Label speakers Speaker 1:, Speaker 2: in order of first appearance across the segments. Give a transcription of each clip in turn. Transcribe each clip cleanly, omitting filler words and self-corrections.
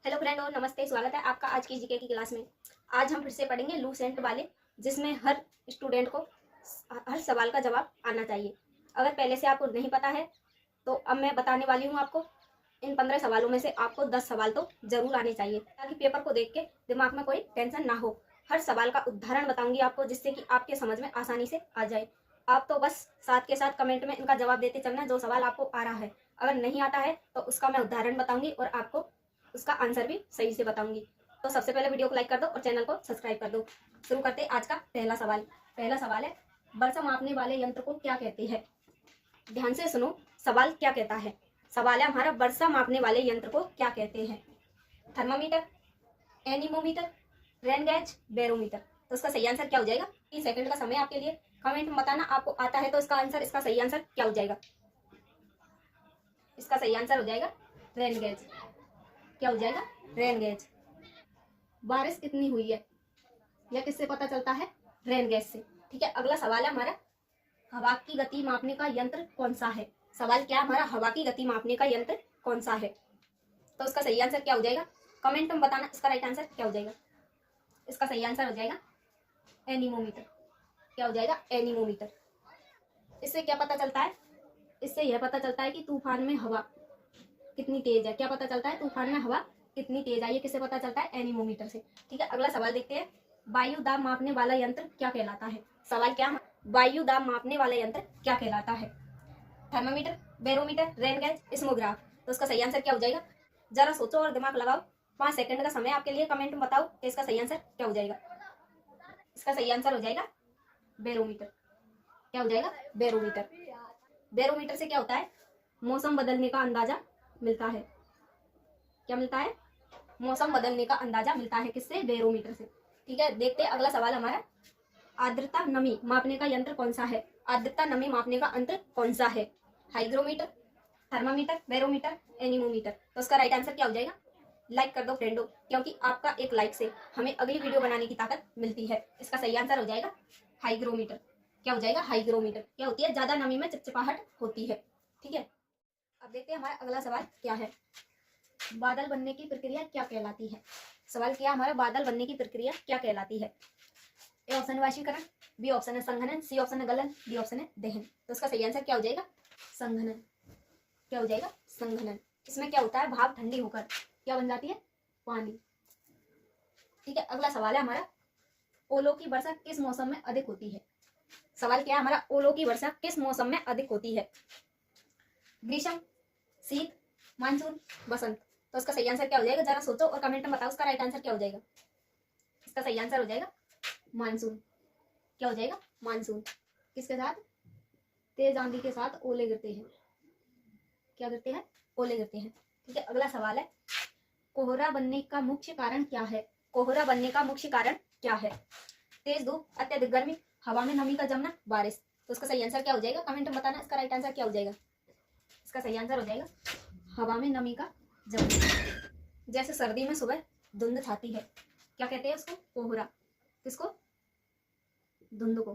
Speaker 1: Hello friend और नमस्ते, स्वागत है आपका आज की जीके की क्लास में। आज हम फिर से पढ़ेंगे लूसेंट वाले, जिसमें हर स्टूडेंट को हर सवाल का जवाब आना चाहिए। अगर पहले से आपको नहीं पता है तो अब मैं बताने वाली हूँ आपको। इन 15 सवालों में से आपको 10 सवाल तो जरूर आने चाहिए, ताकि पेपर को देख के दिमाग में कोई टेंशन ना हो। हर सवाल का उदाहरण बताऊंगी आपको, जिससे कि आपके समझ में आसानी से आ जाए। आप तो बस साथ के साथ कमेंट में इनका जवाब देते चलना, जो सवाल आपको आ रहा है। अगर नहीं आता है तो उसका मैं उदाहरण बताऊंगी और आपको उसका आंसर भी सही से बताऊंगी। तो सबसे पहले वीडियो को लाइक कर दो और चैनल को सब्सक्राइब कर दो। शुरू करते हैं आज का पहला सवाल। पहला सवाल है, वर्षा मापने वाले यंत्र को क्या कहते हैं? ध्यान से सुनो, सवाल क्या कहता है। सवाल है हमारा, वर्षा मापने वाले यंत्र को क्या कहते हैं? Thermometer, anemometer, rain gauge, barometer. तो इसका सही आंसर क्या हो जाएगा? 30 सेकंड का समय आपके लिए। कमेंट में बताना आपको आता है तो इसका आंसर, इसका सही आंसर क्या हो जाएगा? इसका सही आंसर हो जाएगा रेन गैज। क्या हो जाएगा? Rain gauge. बारिश कितनी हुई है, यह किससे पता चलता है? रेन गैस से। ठीक है, अगला सवाल है हमारा, हवा की गति मापने का यंत्र कौन सा है? सवाल क्या है हमारा, हवा की गति मापने का यंत्र कौन सा है? तो इसका सही आंसर क्या हो जाएगा? कमेंट में बताना इसका राइट आंसर क्या हो जाएगा। इसका सही आंसर हो जाएगा एनीमोमीटर। क्या हो जाएगा? एनीमोमीटर। इससे क्या पता चलता है? इससे यह पता चलता है कि तूफान में हवा कितनी तेज है। क्या पता चलता है? तूफान में हवा कितनी तेज आई है, किससे पता चलता है? एनीमोमीटर से। ठीक है, अगला सवाल देखते हैं, वायु दाब मापने वाला यंत्र क्या कहलाता है? सवाल क्या, वायु दाब मापने वाला यंत्र क्या कहलाता है? Thermometer, barometer, rain gauge, seismograph. तो इसका सही आंसर क्या हो जाएगा? जरा सोचो और दिमाग लगाओ। 5 सेकंड का समय आपके लिए। कमेंट में बताओ कि इसका सही आंसर क्या हो जाएगा। इसका सही आंसर हो जाएगा बैरोमीटर। क्या हो जाएगा? बैरोमीटर। बैरोमीटर से क्या होता है? मौसम बदलने का अंदाजा मिलता है। क्या मिलता है? मौसम बदलने का अंदाजा मिलता है। किससे? बैरोमीटर से। ठीक है, देखते हैं अगला सवाल हमारा, आर्द्रता नमी मापने का यंत्र कौन सा है? आर्द्रता नमी मापने का यंत्र कौन सा है? Hygrometer, thermometer, barometer, anemometer. तो उसका राइट आंसर क्या हो जाएगा? लाइक कर दो फ्रेंडो, क्योंकि आपका एक लाइक से हमें अगली वीडियो बनाने की ताकत मिलती है। इसका सही आंसर हो जाएगा हाइग्रोमीटर। क्या हो जाएगा? हाइग्रोमीटर। क्या होती है? ज्यादा नमी में चिपचिपाहट होती है। ठीक है, अब देखते हैं हमारा अगला सवाल क्या है, बादल बनने की प्रक्रिया क्या कहलाती है? सवाल क्या हमारा, बादल बनने की प्रक्रिया क्या कहलाती है? ए ऑप्शन है वाष्पीकरण, बी ऑप्शन है संघनन, सी ऑप्शन है गलन, डी ऑप्शन है दहन। तो इसका सही आंसर क्या हो जाएगा? संघनन। क्या हो जाएगा? संघनन। इसमें क्या होता है? भाप ठंडी होकर क्या बन जाती है? पानी। ठीक है, अगला सवाल है हमारा, ओलों की वर्षा किस मौसम में अधिक होती है? सवाल क्या है हमारा, ओलों की वर्षा किस मौसम में अधिक होती है? ग्रीष्म, शीत, मानसून, बसंत। तो इसका सही आंसर क्या हो जाएगा? जरा सोचो और कमेंट में बताओ उसका राइट आंसर क्या हो जाएगा। इसका सही आंसर हो जाएगा मानसून। क्या हो जाएगा? मानसून। किसके साथ? तेज आंधी के साथ ओले गिरते हैं। क्या गिरते हैं? ओले गिरते हैं। ठीक है, अगला सवाल है, कोहरा बनने का मुख्य कारण क्या है? कोहरा बनने का मुख्य कारण क्या है? तेज धूप, अत्यधिक गर्मी, हवा में नमी का जमना, बारिश। तो इसका सही आंसर क्या हो जाएगा? कमेंट में बताना इसका राइट आंसर क्या हो जाएगा। इसका सही आंसर हो जाएगा हवा में नमी का जमना। जैसे सर्दी में सुबह धुंध छाती है, क्या कहते हैं उसको? कोहरा। किसको? धुंध को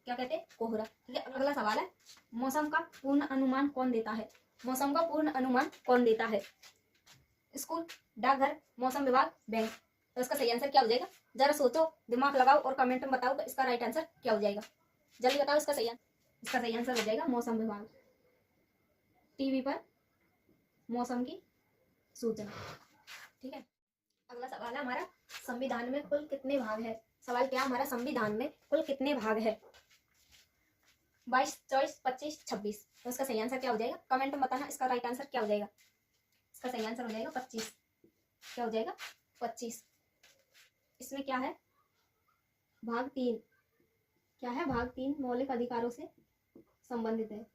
Speaker 1: क्या कहते हैं? कोहरा। ठीक है, अगला सवाल है, मौसम का पूर्ण अनुमान कौन देता है? मौसम का पूर्ण अनुमान कौन देता है? स्कूल, डाकघर, मौसम विभाग, बैंक। तो इसका सही आंसर क्या हो जाएगा? जरा सोचो, दिमाग लगाओ और कमेंट में बताओ कि इसका राइट आंसर क्या हो जाएगा। जल्दी बताओ इसका सही आंसर। इसका सही आंसर हो जाएगा मौसम विभाग। टीवी पर मौसम की सूचना। ठीक है, अगला सवाल है हमारा, संविधान में कुल कितने भाग है? सवाल क्या हमारा, संविधान में कुल कितने भाग है? 22, 24, 25, 26। तो इसका सही आंसर क्या हो जाएगा? कमेंट में बताना इसका राइट आंसर क्या हो जाएगा। इसका सही आंसर हो जाएगा 25। क्या हो जाएगा? 25। इसमें क्या है? भाग 3। क्या है? भाग 3 मौलिक अधिकारों से संबंधित है।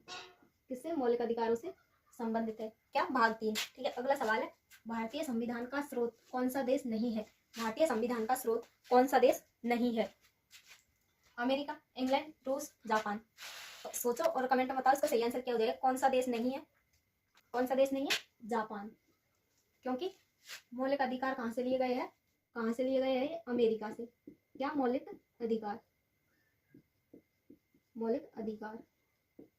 Speaker 1: किससे? मौलिक अधिकारों से संबंधित है। क्या? भाग 3। ठीक है, अगला सवाल है, भारतीय संविधान का स्रोत कौन सा देश नहीं है? भारतीय संविधान का स्रोत कौन सा देश नहीं है? अमेरिका, इंग्लैंड, रूस, जापान। तो सोचो और कमेंट में बताओ इसका सही आंसर क्या हो जाएगा। कौन सा देश नहीं है? कौन सा देश नहीं है? जापान। क्योंकि मौलिक अधिकार कहाँ से लिए गए हैं? कहाँ से लिए गए हैं? अमेरिका से। क्या? मौलिक अधिकार। मौलिक अधिकार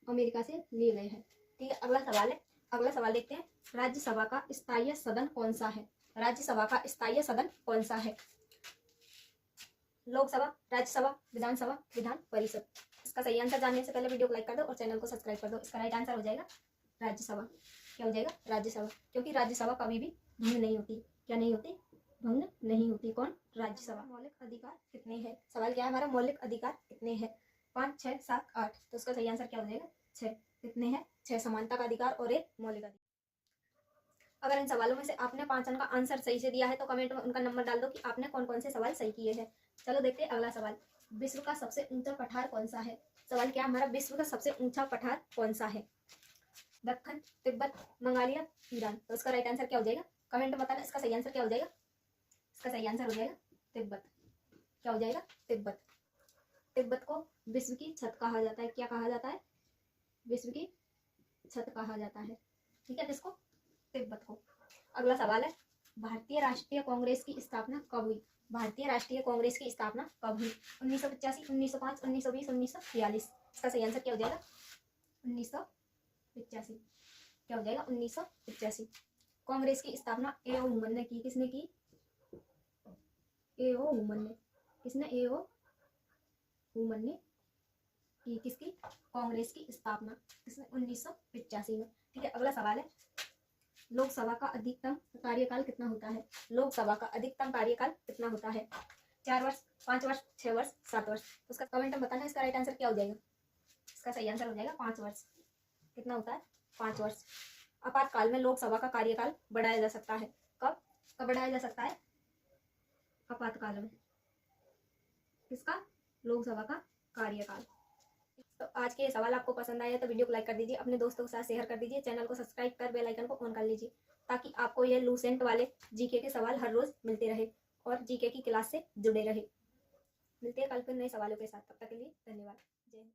Speaker 1: अमेरिका से लिए गए हैं। ठीक है, अगला सवाल है, अगला सवाल देखते हैं। राज्यसभा का स्थायी सदन कौन सा है? राज्यसभा का स्थायी सदन कौन सा है? लोकसभा, राज्यसभा, विधानसभा, विधान परिषद। इसका सही आंसर जानने से पहले वीडियो को लाइक कर दो और चैनल को सब्सक्राइब कर दो। इसका राइट आंसर हो जाएगा राज्यसभा। क्या हो जाएगा? राज्यसभा। क्योंकि राज्यसभा कभी भी भंग नहीं होती। क्या नहीं होती? भंग नहीं होती। कौन? राज्यसभा। मौलिक अधिकार कितने हैं? सवाल क्या है हमारा? मौलिक अधिकार कितने हैं? 5, 6, 7, 8। तो उसका सही आंसर क्या हो जाएगा? 6। कितने हैं? 6। समानता का अधिकार और एक मौलिक अधिकार। अगर इन सवालों में से आपने 5 अंक का आंसर सही से दिया है तो कमेंट में उनका नंबर डाल दो कि आपने कौन कौन से सवाल सही किए हैं। चलो देखते हैं अगला सवाल। विश्व का सबसे ऊंचा पठार कौन सा है? सवाल क्या हमारा? विश्व का सबसे ऊंचा पठार कौन सा है? Deccan, Tibet, Mongolia, Iran. तो उसका राइट आंसर क्या हो जाएगा? कमेंट में बताना। इसका सही आंसर क्या हो जाएगा? इसका सही आंसर हो जाएगा तिब्बत। क्या हो जाएगा? तिब्बत। तिब्बत को विश्व की छत कहा जाता है। क्या कहा जाता है? विश्व की छत कहा जाता है। ठीक है, किसको? तिब्बत को। अगला सवाल है, भारतीय राष्ट्रीय कांग्रेस की स्थापना कब हुई? भारतीय राष्ट्रीय कांग्रेस की स्थापना कब हुई? 1985, 1905, 1920, 1942। इसका सही आंसर क्या हो जाएगा? 1985। क्या हो जाएगा? 1985। कांग्रेस की स्थापना ए ओ वुमन ने की। किसने की? ए ओ वुमन ने। किसने? ए ओ वुमन ने की। किसकी? कांग्रेस की स्थापना किसने? 1985 में। ठीक है, अगला सवाल है, लोकसभा का अधिकतम कार्यकाल कितना होता है? लोकसभा का अधिकतम कार्यकाल कितना होता है? 4 वर्ष, 5 वर्ष, 6 वर्ष, 7 वर्ष। तो उसका कमेंट में बताना। इसका राइट आंसर क्या हो जाएगा? इसका सही आंसर हो जाएगा 5 वर्ष। कितना होता है? 5 वर्ष। आपातकाल में लोकसभा का कार्यकाल बढ़ाया जा सकता है। कब कब बढ़ाया जा सकता है? आपातकाल में। किसका? लोकसभा का कार्यकाल। तो आज के सवाल आपको पसंद आया तो वीडियो को लाइक कर दीजिए, अपने दोस्तों के साथ शेयर कर दीजिए, चैनल को सब्सक्राइब कर बेल आइकन को ऑन कर लीजिए ताकि आपको ये लूसेंट वाले जीके के सवाल हर रोज मिलते रहे और जीके की क्लास से जुड़े रहे। मिलते हैं कल फिर नए सवालों के साथ। तब तक के लिए धन्यवाद। जय हिंद।